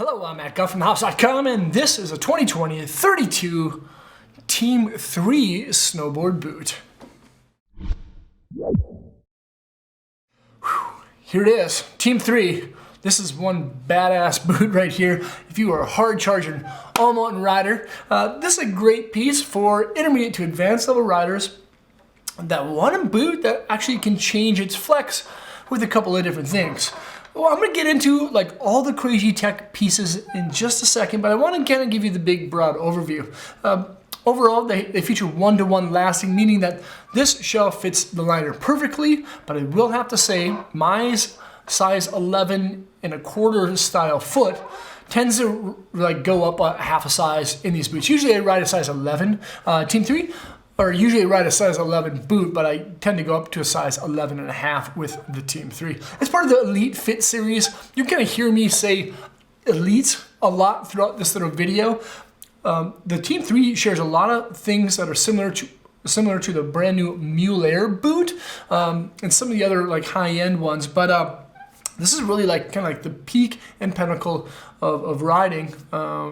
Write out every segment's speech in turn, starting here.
Hello, I'm Matt Guff from thehouse.com, and this is a 2020 32 Team 3 snowboard boot. Here it is, Team 3. This is one badass boot right here. If you are a hard-charging all-mountain rider, this is a great piece for intermediate to advanced level riders that want a boot that actually can change its flex with a couple of different things. Well, I'm gonna get into like all the crazy tech pieces in just a second, but I want to kind of give you the big broad overview. Overall, they feature one-to-one lasting, meaning that this shell fits the liner perfectly, but I will have to say my size 11.25 style foot tends to like go up a half a size in these boots. Usually I ride a size 11 Team 3, or usually ride a size 11 boot, but I tend to go up to a size 11.5 with the Team 3. As part of the Elite Fit series, you kind of hear me say Elite a lot throughout this little video. The Team 3 shares a lot of things that are similar to the brand new Mule Air boot and some of the other like high-end ones, but this is really like kind of like the peak and pinnacle of riding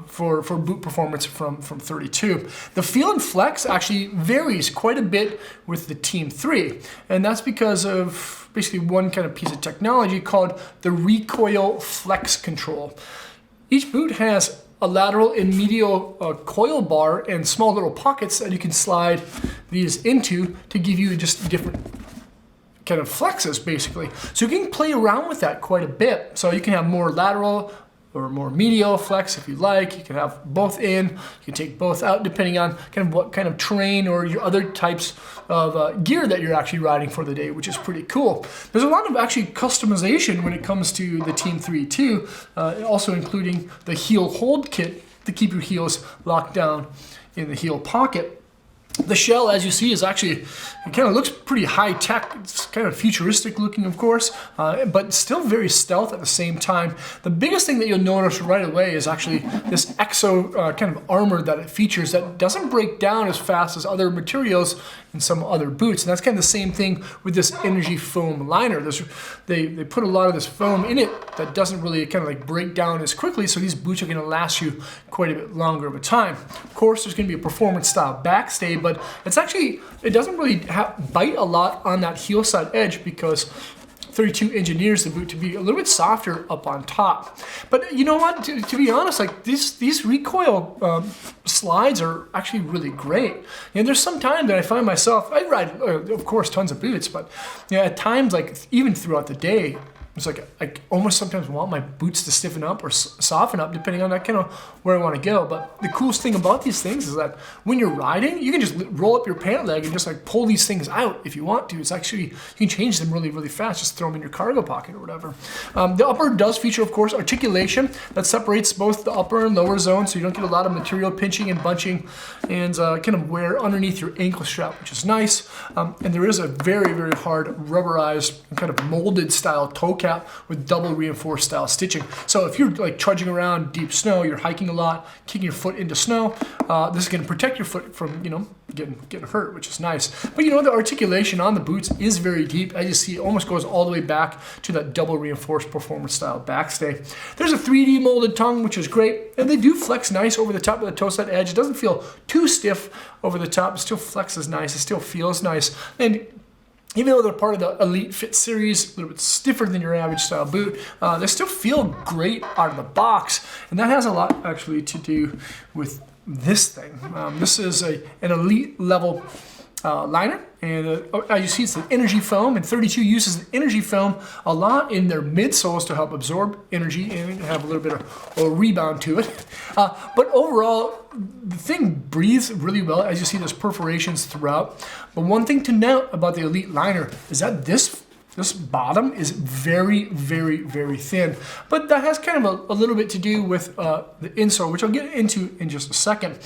for boot performance from 32. The feel and flex actually varies quite a bit with the Team 3, and that's because of basically one kind of piece of technology called the recoil flex control. Each boot has a lateral and medial coil bar and small little pockets that you can slide these into to give you just different kind of flexes basically. So you can play around with that quite a bit. So you can have more lateral or more medial flex if you like. You can have both in, you can take both out depending on kind of what kind of terrain or your other types of gear that you're actually riding for the day, which is pretty cool. There's a lot of actually customization when it comes to the Team 3 too, also including the heel hold kit to keep your heels locked down in the heel pocket. The shell, as you see, is actually, it kind of looks pretty high tech. It's kind of futuristic looking, of course, but still very stealth at the same time. The biggest thing that you'll notice right away is actually this exo kind of armor that it features that doesn't break down as fast as other materials in some other boots. And that's kind of the same thing with this energy foam liner. They put a lot of this foam in it that doesn't really kind of like break down as quickly, so these boots are going to last you quite a bit longer of a time. Of course, there's going to be a performance style backstay, but it's actually, it doesn't really bite a lot on that heel side edge because 32 engineers the boot to be a little bit softer up on top. But you know what, to be honest, like these recoil slides are actually really great. You know, there's some time that I find myself, I ride, of course, tons of boots, but you know, at times, like even throughout the day, it's like I almost sometimes want my boots to stiffen up or soften up depending on that kind of where I want to go. But the coolest thing about these things is that when you're riding, you can just roll up your pant leg and just like pull these things out if you want to. It's actually, you can change them really, really fast. Just throw them in your cargo pocket or whatever. The upper does feature, of course, articulation that separates both the upper and lower zone, so you don't get a lot of material pinching and bunching and kind of wear underneath your ankle strap, which is nice. And there is a very, very hard rubberized kind of molded style toe cap with double reinforced style stitching. So if you're like trudging around deep snow, you're hiking a lot, kicking your foot into snow, this is going to protect your foot from, you know, getting hurt, which is nice. But you know, the articulation on the boots is very deep. As you see, it almost goes all the way back to that double reinforced performance style backstay. There's a 3D molded tongue, which is great, and they do flex nice over the top of the toe side edge. It doesn't feel too stiff over the top. It still flexes nice. It still feels nice. And even though they're part of the Elite Fit series, a little bit stiffer than your average style boot, they still feel great out of the box. And that has a lot actually to do with this thing. This is an elite level liner, and as you see, it's an energy foam, and 32 uses the energy foam a lot in their midsoles to help absorb energy and have a little bit of a rebound to it. But overall, the thing breathes really well. As you see, there's perforations throughout. But one thing to note about the Elite liner is that this bottom is very, very, very thin. But that has kind of a little bit to do with the insole, which I'll get into in just a second.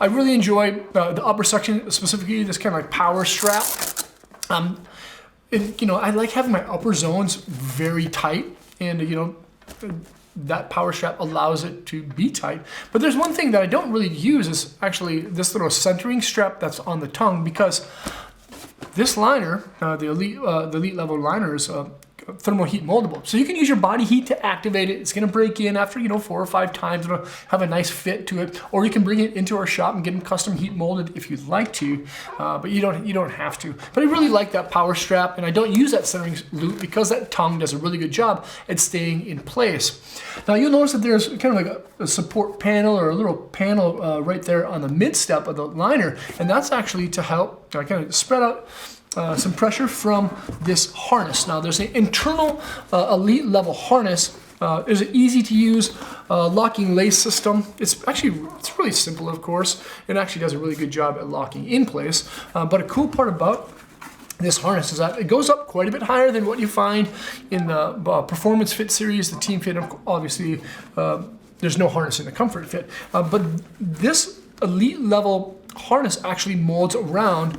I really enjoy the upper section, specifically this kind of like power strap. You know, I like having my upper zones very tight, and you know, that power strap allows it to be tight. But there's one thing that I don't really use is actually this little centering strap that's on the tongue, because this liner, the elite level liner, is thermal heat moldable. So you can use your body heat to activate it. It's gonna break in after, 4 or 5 times. It'll have a nice fit to it. Or you can bring it into our shop and get them custom heat molded if you'd like to, but you don't have to. But I really like that power strap, and I don't use that centering loop because that tongue does a really good job at staying in place. Now you'll notice that there's kind of like a support panel or a little panel right there on the mid step of the liner, and that's actually to help kind of spread out some pressure from this harness. Now there's an internal elite level harness. There's an easy to use locking lace system. It's really simple, of course. It actually does a really good job at locking in place. But a cool part about this harness is that it goes up quite a bit higher than what you find in the Performance Fit series, the Team Fit. Obviously, there's no harness in the Comfort Fit. But this elite level harness actually molds around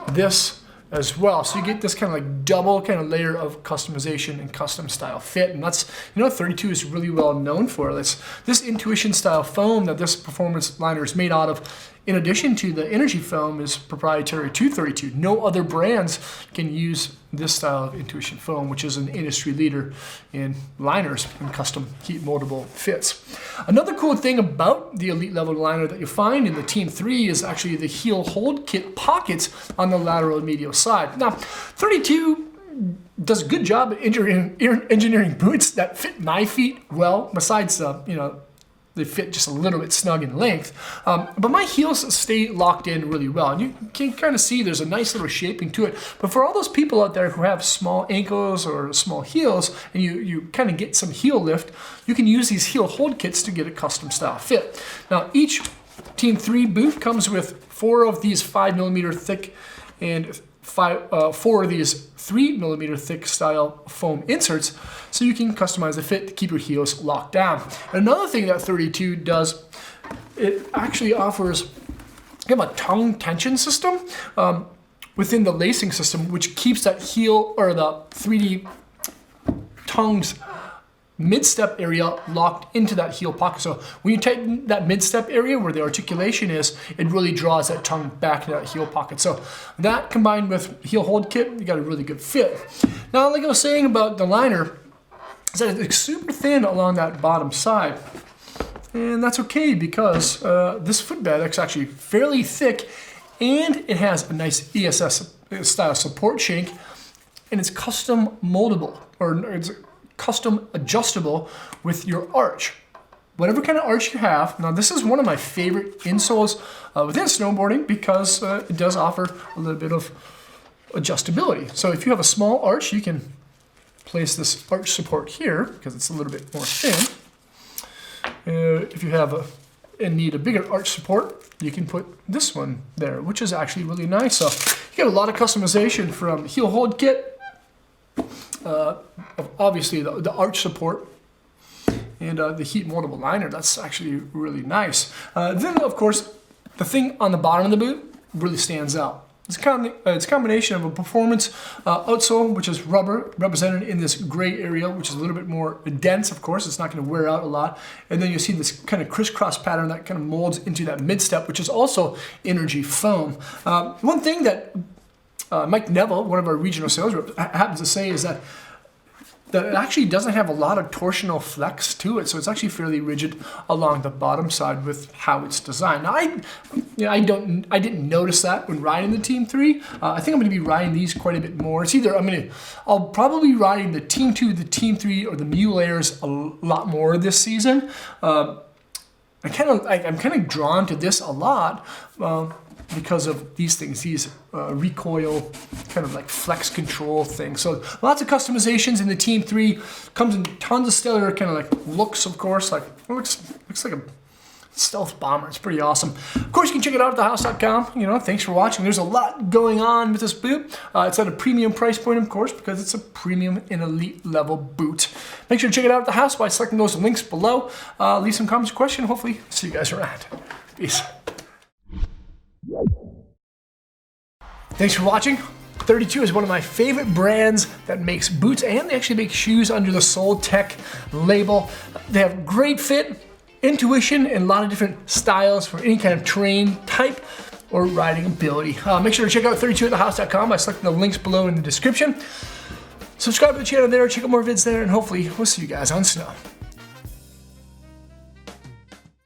this as well. So you get this kind of like double kind of layer of customization and custom style fit. And that's, 32 is really well known for this Intuition style foam that this performance liner is made out of. In addition to the energy foam is proprietary to 32. No other brands can use this style of Intuition foam, which is an industry leader in liners and custom heat moldable fits. Another cool thing about the elite level liner that you find in the Team 3 is actually the heel hold kit pockets on the lateral and medial side. Now, 32 does a good job at engineering boots that fit my feet well, besides they fit just a little bit snug in length, but my heels stay locked in really well. And you can kind of see there's a nice little shaping to it. But for all those people out there who have small ankles or small heels, and you kind of get some heel lift, you can use these heel hold kits to get a custom style fit. Now each Team 3 boot comes with 4 of these 5mm thick and 4 of these 3mm thick style foam inserts, so you can customize the fit to keep your heels locked down. And another thing that 32 does, it actually offers kind of a tongue tension system within the lacing system, which keeps that heel or the 3D tongue's mid-step area locked into that heel pocket. So when you tighten that mid-step area where the articulation is, it really draws that tongue back to that heel pocket. So that combined with heel hold kit, you got a really good fit. Now, like I was saying about the liner, is that it's super thin along that bottom side. And that's okay because this footbed is actually fairly thick, and it has a nice ESS style support shank, and it's custom moldable, or it's custom adjustable with your arch. Whatever kind of arch you have. Now this is one of my favorite insoles within snowboarding because it does offer a little bit of adjustability. So if you have a small arch, you can place this arch support here because it's a little bit more thin. If you have and need a bigger arch support, you can put this one there, which is actually really nice. So you get a lot of customization from heel hold kit, obviously the arch support, and the heat moldable liner. That's actually really nice. Then of course, the thing on the bottom of the boot really stands out. It's a combination of a performance outsole, which is rubber, represented in this gray area, which is a little bit more dense, of course. It's not going to wear out a lot. And then you see this kind of crisscross pattern that kind of molds into that mid-step, which is also energy foam. One thing that Mike Neville, one of our regional sales reps, happens to say is that it actually doesn't have a lot of torsional flex to it, so it's actually fairly rigid along the bottom side with how it's designed. Now, I didn't notice that when riding the Team 3. I think I'm going to be riding these quite a bit more. It's either I'll probably be riding the Team 2, the Team 3, or the Mule Airs a lot more this season. I'm kind of drawn to this a lot. Because of these things, these recoil kind of like flex control things. So lots of customizations in the Team 3. Comes in tons of stellar kind of like looks, of course. Like it looks like a stealth bomber. It's pretty awesome. Of course, you can check it out at thehouse.com. Thanks for watching. There's a lot going on with this boot. It's at a premium price point, of course, because it's a premium and elite level boot. Make sure to check it out at the house by selecting those links below. Leave some comments, question. Hopefully, see you guys around. Peace. Thanks for watching. 32 is one of my favorite brands that makes boots, and they actually make shoes under the Sole Tech label. They have great fit, intuition, and a lot of different styles for any kind of terrain type or riding ability. Make sure to check out 32atthehouse.com by selecting the links below in the description. Subscribe to the channel there, check out more vids there, and hopefully we'll see you guys on snow.